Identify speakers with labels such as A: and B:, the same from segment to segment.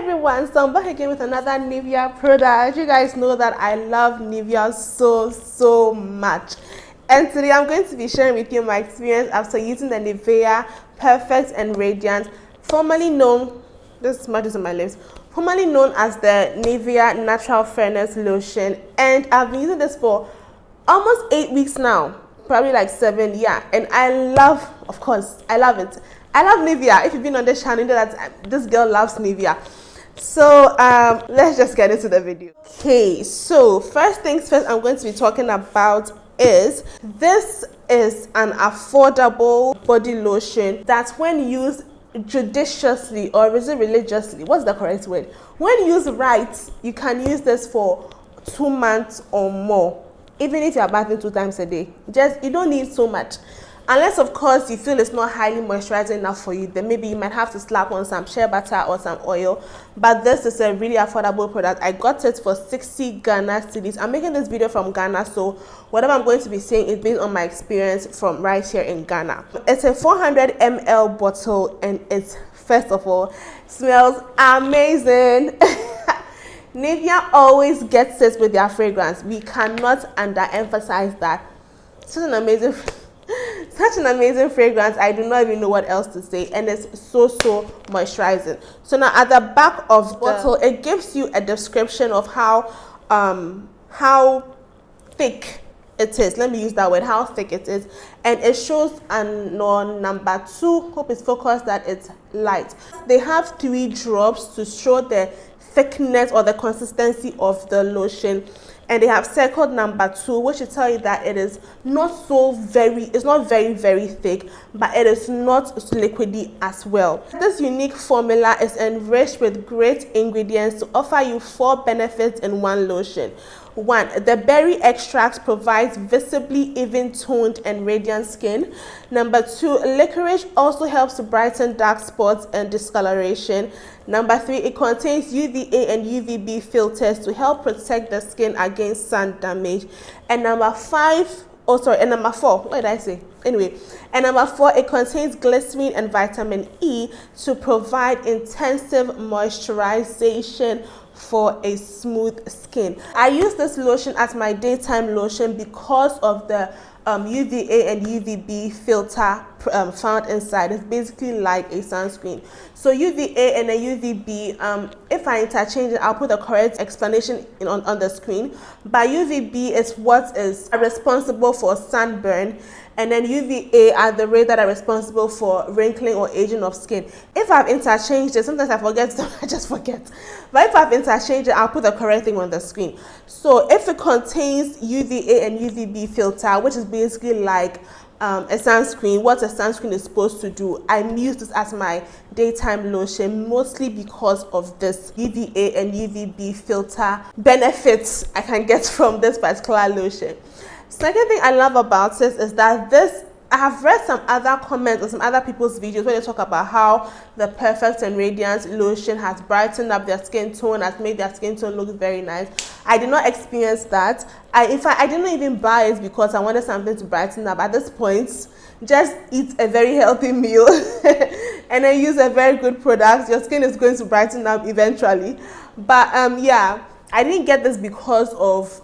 A: everyone, so I'm back again with another Nivea product. You guys know that I love Nivea so much, and today I'm going to be sharing with you my experience after using the Nivea Perfect and Radiant, formerly known, this smudge is on my lips, formerly known as the Nivea Natural Fairness Lotion, and I've been using this for almost 8 weeks now, probably like 7, yeah, and I love, of course, I love it. I love Nivea. If you've been on this channel, you know that this girl loves Nivea. So let's just get into the video. Okay, so first things first I'm going to be talking about is this is an affordable body lotion that when used judiciously, or is it religiously, what's the correct word, when used right, you can use this for 2 months or more, even if you're bathing 2 times a day. Just, you don't need so much. Unless, of course, you feel it's not highly moisturizing enough for you, then maybe you might have to slap on some shea butter or some oil. But this is a really affordable product. I got it for 60 Ghana cedis. I'm making this video from Ghana, so whatever I'm going to be saying is based on my experience from right here in Ghana. It's a 400 ml bottle, and it, first of all, smells amazing. Nivea always gets it with their fragrance. We cannot underemphasize that. Such an amazing fragrance. I do not even know what else to say, and it's so moisturizing. So now at the back of the bottle, it gives you a description of how thick it is. Let me use that word, how thick it is, and it shows on number 2, hope it's focused, that it's light. They have 3 drops to show the thickness or the consistency of the lotion, and they have circled number 2, which will tell you that it is not it's not very thick, but it is not liquidy as well. This unique formula is enriched with great ingredients to offer you 4 benefits in one lotion. 1, the berry extract provides visibly even toned and radiant skin. Number 2, licorice also helps to brighten dark spots and discoloration. Number 3, it contains UVA and UVB filters to help protect the skin against sun damage. And number 4, what did I say? Anyway, and number 4, it contains glycerin and vitamin E to provide intensive moisturization for a smooth skin. I use this lotion as my daytime lotion because of the UVA and UVB filter found inside. It's basically like a sunscreen. So UVA and a UVB, if I interchange it, I'll put the correct explanation on the screen. But UVB is what is responsible for sunburn, and then UVA are the rays that are responsible for wrinkling or aging of skin. If I've interchanged it, sometimes I forget, I just forget. But if I've interchanged it, I'll put the correct thing on the screen. So if it contains UVA and UVB filter, which is basically like a sunscreen, what a sunscreen is supposed to do, I use this as my daytime lotion mostly because of this UVA and UVB filter benefits I can get from this particular lotion. Second thing I love about this is that I have read some other comments on some other people's videos where they talk about how the Perfect and Radiant lotion has brightened up their skin tone, has made their skin tone look very nice. I did not experience that. In fact, I didn't even buy it because I wanted something to brighten up. At this point, just eat a very healthy meal and then use a very good product. Your skin is going to brighten up eventually. But yeah, I didn't get this because of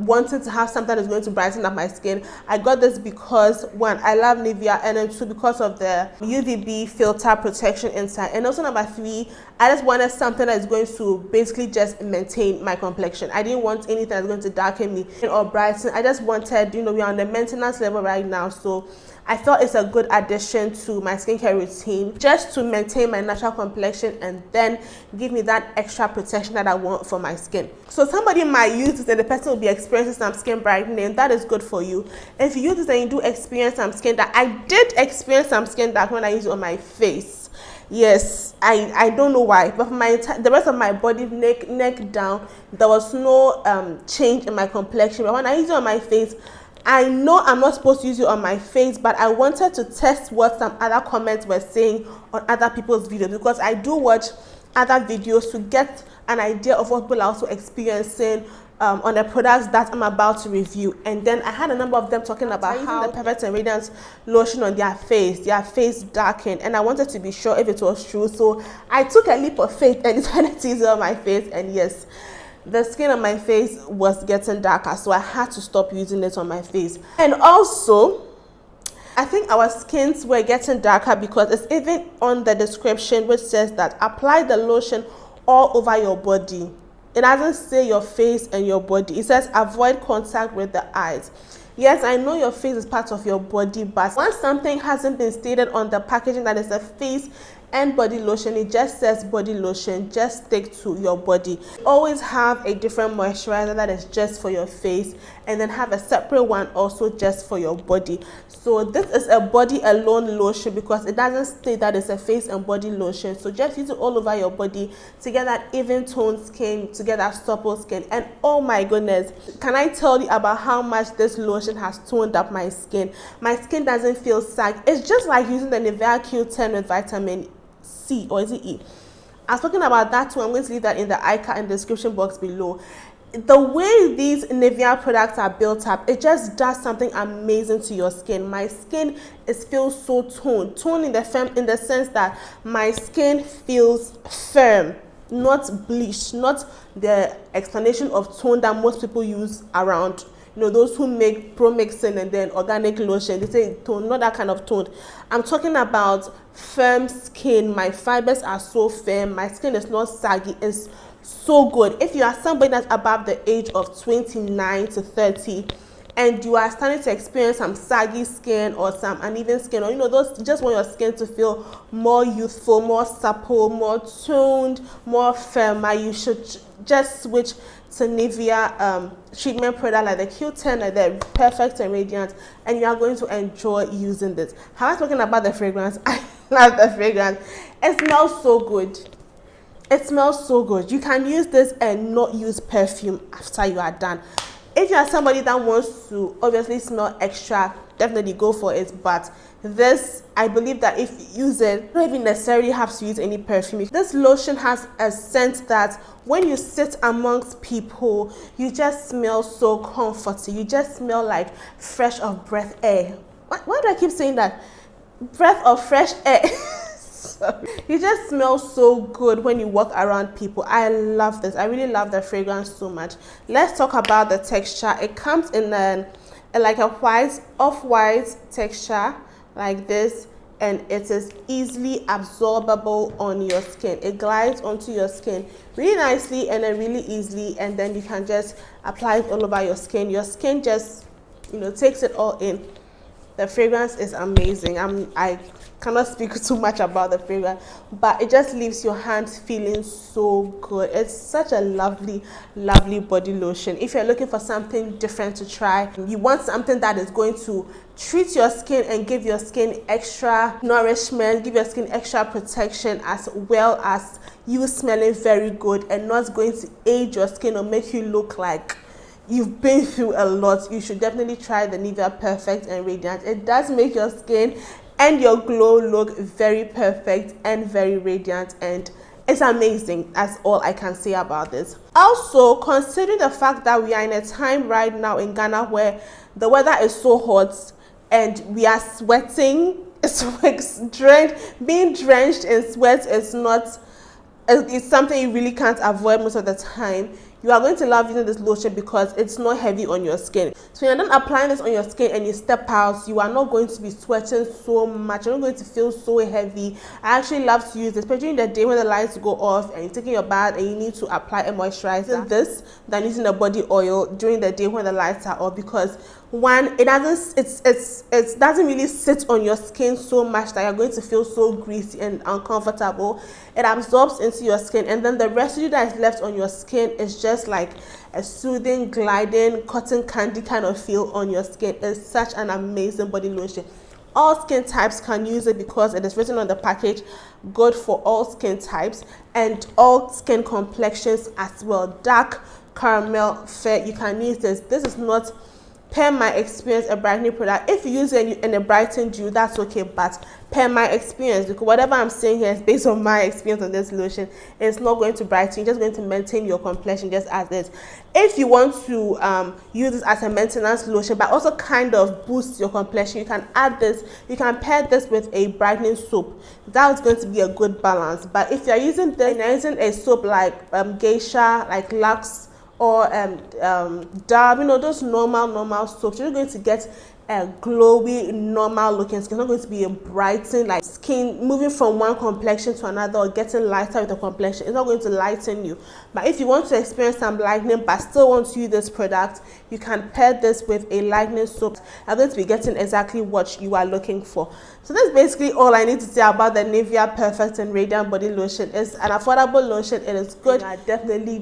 A: wanting to have something that's going to brighten up my skin. I got this because 1, I love Nivea, and then 2, because of the UVB filter protection inside. And also number 3, I just wanted something that's going to basically just maintain my complexion. I didn't want anything that's going to darken me or brighten. I just wanted, we are on the maintenance level right now, so I thought it's a good addition to my skincare routine just to maintain my natural complexion and then give me that extra protection that I want for my skin. So somebody might use this and the person will be experiencing some skin brightening. That is good for you. If you use this and you do experience some skin dark, I did experience some skin dark when I used it on my face. Yes, I don't know why, but for the rest of my body, neck down, there was no change in my complexion. But when I used it on my face, I know I'm not supposed to use it on my face, but I wanted to test what some other comments were saying on other people's videos, because I do watch other videos to get an idea of what people are also experiencing on the products that I'm about to review. And then I had a number of them talking about how the Perfect and Radiant lotion on their face darkened, and I wanted to be sure if it was true. So I took a leap of faith and decided to use it on my face, and yes, the skin on my face was getting darker, so I had to stop using it on my face. And also, I think our skins were getting darker because it's even on the description which says that apply the lotion all over your body. It doesn't say your face and your body. It says avoid contact with the eyes. Yes, I know your face is part of your body, but once something hasn't been stated on the packaging that is a face and body lotion, it just says body lotion, just stick to your body. Always have a different moisturizer that is just for your face, and then have a separate one also just for your body. So this is a body alone lotion because it doesn't state that it's a face and body lotion. So just use it all over your body to get that even toned skin, to get that supple skin. And oh my goodness, can I tell you about how much this lotion has toned up my skin? My skin doesn't feel sag. It's just like using the Nivea Q10 with vitamin C, or is it E? I was talking about that too. I'm going to leave that in the icon and description box below. The way these Nivea products are built up, it just does something amazing to your skin. My skin feels so toned in the sense that my skin feels firm, not bleached, not the explanation of tone that most people use around. You know, those who make pro mixing and then organic lotion, they say tone, not that kind of tone. I'm talking about firm skin. My fibers are so firm. My skin is not saggy. It's so good. If you are somebody that's above the age of 29 to 30 and you are starting to experience some saggy skin or some uneven skin, or those, you just want your skin to feel more youthful, more supple, more toned, more firmer, you should just switch to Nivea treatment product like the Q10, like the Perfect and Radiant, and you are going to enjoy using this. How am I talking about the fragrance? I love the fragrance. It smells so good. It smells so good. You can use this and not use perfume after you are done. If you are somebody that wants to obviously smell extra, definitely go for it. But this, I believe that if you use it, you don't even necessarily have to use any perfume. This lotion has a scent that when you sit amongst people, you just smell so comforting. You just smell like fresh of breath air. Why do I keep saying that? Breath of fresh air. You just smell so good when you walk around people. I love this. I really love the fragrance so much. Let's talk about the texture. It comes in like a white, off-white texture like this, and it is easily absorbable on your skin. It glides onto your skin really nicely and then really easily, and then you can just apply it all over your skin. Your skin just takes it all in. The fragrance is amazing. I cannot speak too much about the fragrance, but it just leaves your hands feeling so good. It's such a lovely body lotion. If you're looking for something different to try, you want something that is going to treat your skin and give your skin extra nourishment, give your skin extra protection, as well as you smelling very good and not going to age your skin or make you look like you've been through a lot, you should definitely try the Nivea Perfect and Radiant. It does make your skin and your glow look very perfect and very radiant, and it's amazing. That's all I can say about this. Also, considering the fact that we are in a time right now in Ghana where the weather is so hot and we are sweating, being drenched in sweat is not, it's something you really can't avoid most of the time. You are going to love using this lotion because it's not heavy on your skin. So when you're done applying this on your skin and you step out, you are not going to be sweating so much. You're not going to feel so heavy. I actually love to use this, especially in the day when the lights go off and you're taking your bath and you need to apply a moisturizer. This than using a body oil during the day when the lights are off, because one, it doesn't really sit on your skin so much that you're going to feel so greasy and uncomfortable. It absorbs into your skin, and then the residue that is left on your skin is just like a soothing, gliding, cotton candy kind of feel on your skin. It's such an amazing body lotion. All skin types can use it because it is written on the package, good for all skin types and all skin complexions as well. Dark, caramel, fair, you can use this. This is not per my experience, a brightening product. If you use it in a brighten dew, that's okay, but per my experience, because whatever I'm saying here is based on my experience on this lotion, it's not going to brighten, you're just going to maintain your complexion just as is. If you want to use this as a maintenance lotion but also kind of boost your complexion, you can add this, you can pair this with a brightening soap. That's going to be a good balance. But if you're using this, you're using a soap like Geisha, like Lux, or Dove, you know, those normal soaps, you're going to get a glowy, normal looking skin. It's not going to be a brighten, like skin moving from one complexion to another or getting lighter with the complexion. It's not going to lighten you. But if you want to experience some lightening but still want to use this product, you can pair this with a lightening soap. You're going to be getting exactly what you are looking for. So that's basically all I need to say about the Nivea Perfect and Radiant Body Lotion. It's an affordable lotion. It is good. I'm definitely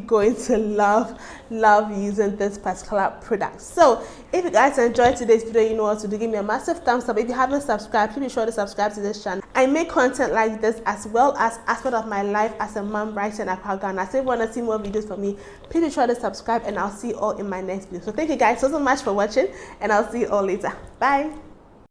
A: going to love using this particular product. So if you guys enjoyed today's video, you know what to do. Give me a massive thumbs up. If you haven't subscribed, please be sure to subscribe to this channel. I make content like this as well as aspect of my life as a mom, writer, and Aquagana. So if you want to see more videos from me, please be sure to subscribe, and I'll see you all in my next video. So thank you guys so much for watching, and I'll see you all later. Bye.